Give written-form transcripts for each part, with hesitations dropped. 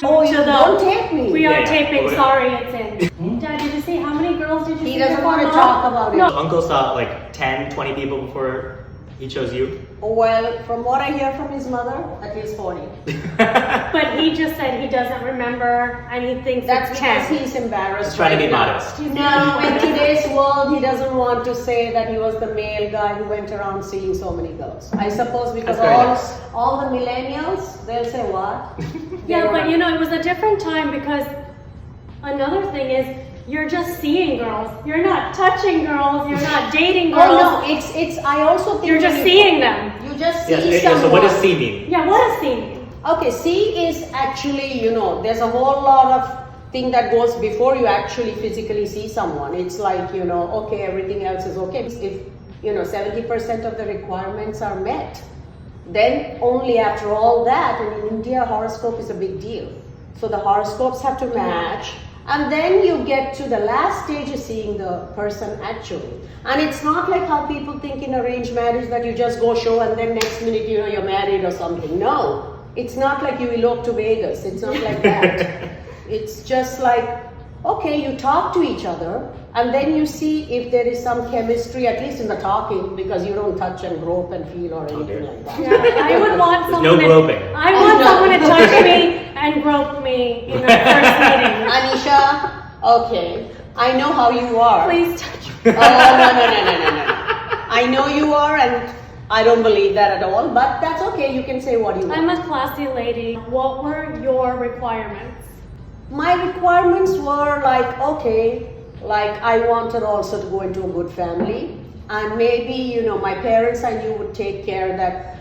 Oh, you don't take me. We are Yeah, taping. yeah. Sorry, it's in. Dad, did you see how many girls did you see? He doesn't before want to Mom? talk about it. No. Uncle saw like 10, 20 people before he chose you. Well, from what I hear from his mother, at least 40. But he just said he doesn't remember and he thinks That's it's because 10. he's embarrassed. He's trying to right be now. modest. No, in today's world, he doesn't want to say that he was the male guy who went around seeing so many girls. I suppose because That's very nice. all the millennials, they'll say what? Yeah, but you know, it was a different time because another thing is you're just seeing girls. You're not touching girls. You're not dating girls. Oh no, it's. I also think You're just seeing them. You just see Yes, someone. so what does C mean? Yeah, what does he mean? Okay, C is actually, there's a whole lot of thing that goes before you actually physically see someone. It's like, okay, everything else is okay. If, 70% of the requirements are met, then only after all that, and in India, horoscope is a big deal. So the horoscopes have to match. And then you get to the last stage of seeing the person actually. And it's not like how people think in arranged marriage that you just go show and then next minute you're married or something. No, it's not like you elope to Vegas. It's not like that. It's just like, okay, you talk to each other and then you see if there is some chemistry, at least in the talking, because you don't touch and grope and feel or anything like that. Yeah, I would want someone. no groping. I want someone to touch me and grope me in the first meeting. Anisha, okay, I know how you are. Please touch me. Oh, no. I know you are, and I don't believe that at all, but that's okay. You can say what you want. I'm a classy lady. What were your requirements? My requirements were like, okay, like I wanted also to go into a good family, and maybe, my parents and you would take care that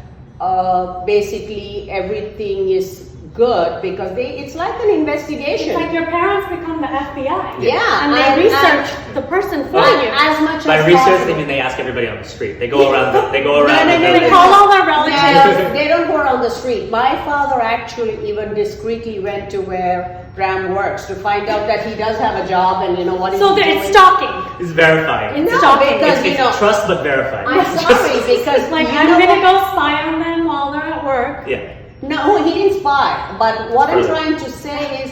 basically everything is good, because it's like an investigation. It's like your parents become the FBI. Yeah, And they research the person for you. as much By as research, possible. they mean they ask everybody on the street. They go around. The No, village. They call all their relatives. No, they don't go around the street. My father actually even discreetly went to where Ram works to find out that he does have a job and what he's So doing. it's stalking. It's verified. It's No, stalking. because It's trust but verified. I'm sorry because Like, you I'm know gonna what? go spy on them while they're at work. Yeah. No, he didn't spy. But what I'm True. trying to say is,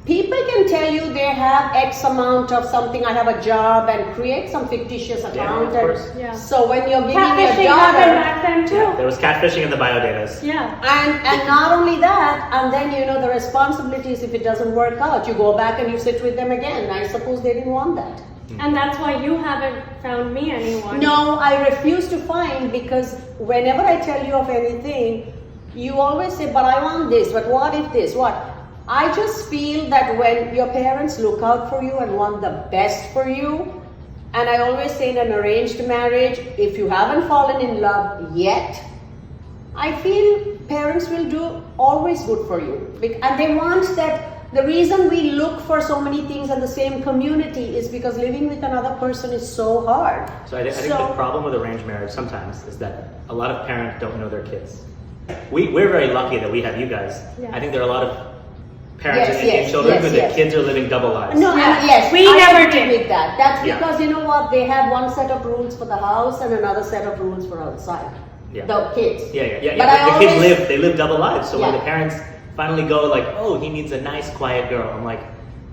people can tell you they have X amount of something. I have a job and create some fictitious account. of and course. Yeah. So when you're giving your Catfishing happened daughter. back then too. There was catfishing in the biodatas. Yeah. And not only that, and then the responsibilities, if it doesn't work out, you go back and you sit with them again. I suppose they didn't want that. And that's why you haven't found me anyone. No, I refuse to find, because whenever I tell you of anything, you always say, but I want this, but what if this, what? I just feel that when your parents look out for you and want the best for you, and I always say in an arranged marriage, if you haven't fallen in love yet, I feel parents will do always good for you. And they want that. The reason we look for so many things in the same community is because living with another person is so hard. So I think the problem with arranged marriage sometimes is that a lot of parents don't know their kids. We're very lucky that we have you guys. Yeah. I think there are a lot of parents Yes, and Indian yes, children yes, who yes. their kids are living double lives. No, Yeah. yes, We I never agree did. with that. That's Yeah. because you know what? They have one set of rules for the house and another set of rules for outside. Yeah. The kids. Yeah. But The kids live double lives. So when Yeah. the parents finally go like, oh, he needs a nice, quiet girl. I'm like,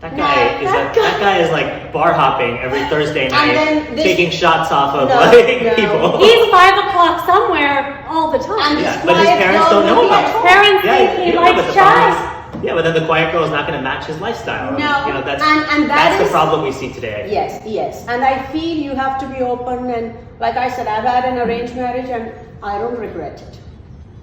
that No, guy is like bar hopping every Thursday night, then this- taking shots off of No, like no. people. He's 5 o'clock somewhere all the time. And Yeah, this but his quiet parents girl don't know will be about at it. home. Parents Yeah, think he but likes the problem jazz. is- yeah, but then the quiet girl is not going to match his lifestyle. No, that's and that's the is- problem we see today. Yes. And I feel you have to be open, and like I said, I've had an arranged marriage and I don't regret it.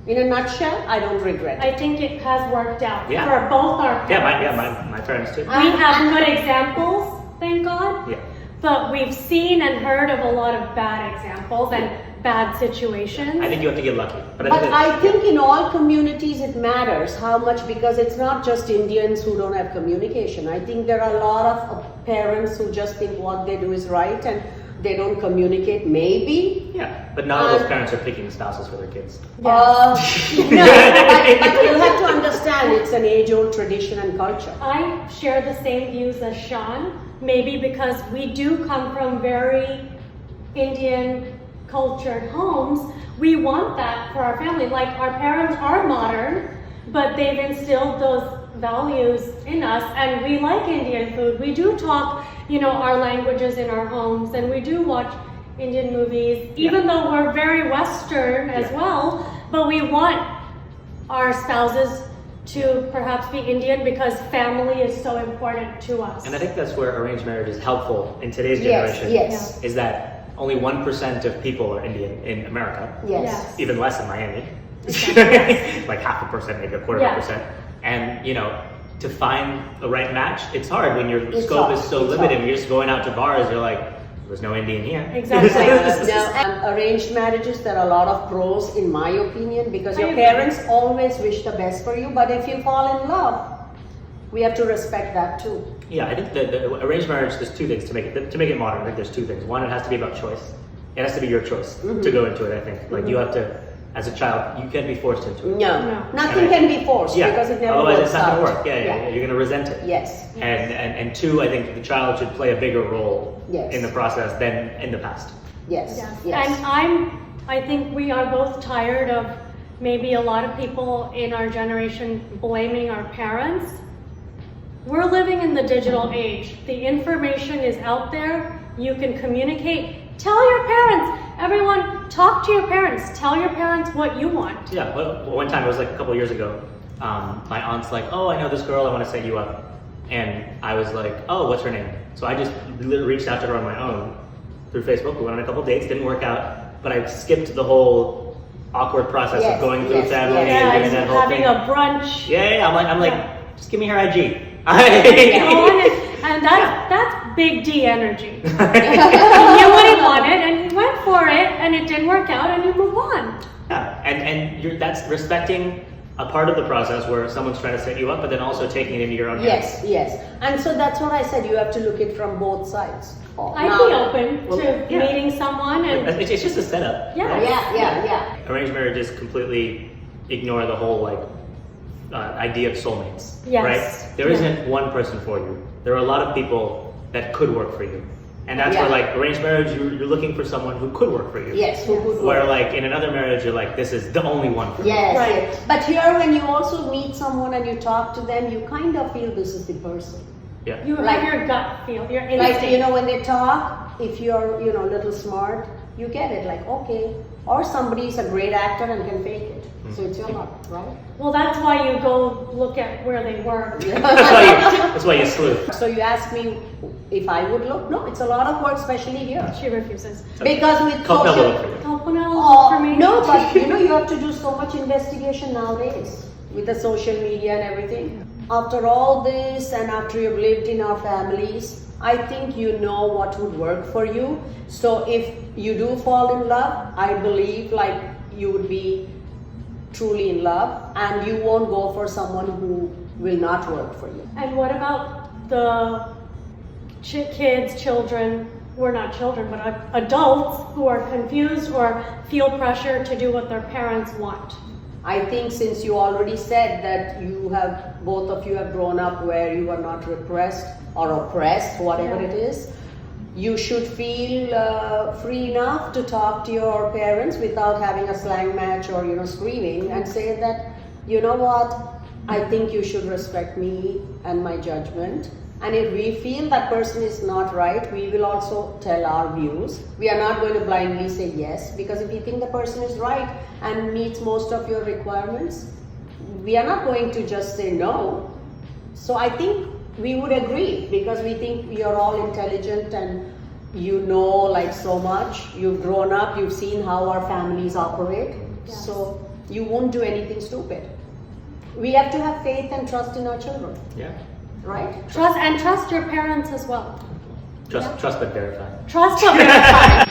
In a nutshell, I don't regret it. I think it has worked out Yeah. for both our parents. My parents too. We have good examples, thank God. Yeah. But we've seen and heard of a lot of bad examples and bad situations. I think you have to get lucky. But I think in all communities it matters how much, because it's not just Indians who don't have communication. I think there are a lot of parents who just think what they do is right and they don't communicate, maybe. Yeah, but not all those parents are picking spouses for their kids. No, but you have to understand it's an age-old tradition and culture. I share the same views as Sean, maybe because we do come from very Indian cultured homes. We want that for our family. Like, our parents are modern, but they've instilled those values in us, and we like Indian food. We do talk, our languages in our homes, and we do watch Indian movies, even though we're very Western as well, but we want our spouses to perhaps be Indian because family is so important to us. And I think that's where arranged marriage is helpful in today's Yes, generation. yes. Is that only 1% of people are Indian in America. Yes. Even less in Miami. Exactly. Like 0.5%, maybe 0.25%. And to find the right match, it's hard when your scope is so limited. When you're just going out to bars, you're like, there's no Indian here. Exactly. Arranged marriages, there are a lot of pros in my opinion, because your parents always wish the best for you, but if you fall in love, we have to respect that too. Yeah, I think the arranged marriage, there's two things to make it modern. I think there's two things. One, it has to be about choice. It has to be your choice to go into it, I think. Like you have to, as a child, you can't be forced into it. No. Nothing can be forced because it never otherwise works it's not out. going to work. Yeah, you're going to resent it. Yes. And two, I think the child should play a bigger role in the process than in the past. Yes. And I think we are both tired of maybe a lot of people in our generation blaming our parents. We're living in the digital age. The information is out there. You can communicate. Tell your parents. Everyone, talk to your parents. Tell your parents what you want. Yeah, well, one time, it was like a couple years ago, my aunt's like, oh, I know this girl, I want to set you up. And I was like, oh, what's her name? So I just reached out to her on my own through Facebook. We went on a couple dates, didn't work out, but I skipped the whole awkward process of going through family and doing that whole having thing. a brunch. Yeah, I'm like, just give me her IG. And that's big D energy. You knew what he wanted, and he went for it, and it didn't work out, and you move on. Yeah, and that's respecting a part of the process where someone's trying to set you up, but then also taking it into your own hands. Yes. And so that's what I said. You have to look it from both sides. I'd be open to meeting someone, and it's just a setup. Yeah. Right? Yeah. Arranged marriages completely ignore the whole idea of soulmates. Yes. Right? There isn't one person for you. There are a lot of people that could work for you. And that's where arranged marriage, you're looking for someone who could work for you. Yes, who could Where work. in another marriage, you're like, this is the only one for me. Yes, Right. yes. But here when you also meet someone and you talk to them, you kind of feel this is the person. Yeah. you have your gut feel, your Like, instinct. when they talk, if you're, a little smart, you get it, like, okay. Or somebody is a great actor and can fake it. So it's your luck, right? Well, that's why you go look at where they work. That's why you sleuth. So you ask me if I would look? No, it's a lot of work, especially here. She refuses. Because with Help social... look for you. Oh, look for me. No, but you have to do so much investigation nowadays with the social media and everything. After all this and after you've lived in our families, I think you know what would work for you. So if you do fall in love, I believe you would be truly in love and you won't go for someone who will not work for you. And what about the children, we're not children, but adults who are confused or feel pressure to do what their parents want? I think since you already said that both of you have grown up where you are not repressed or oppressed, whatever it is, you should feel free enough to talk to your parents without having a slang match or screaming and say that, you know what, I think you should respect me and my judgment. And if we feel that person is not right, we will also tell our views. We are not going to blindly say yes, because if we think the person is right and meets most of your requirements, we are not going to just say no. So I think we would agree, because we think you're all intelligent and so much. You've grown up, you've seen how our families operate. Yes. So you won't do anything stupid. We have to have faith and trust in our children. Yeah. Right? Trust your parents as well. Trust but verify. Trust but verify.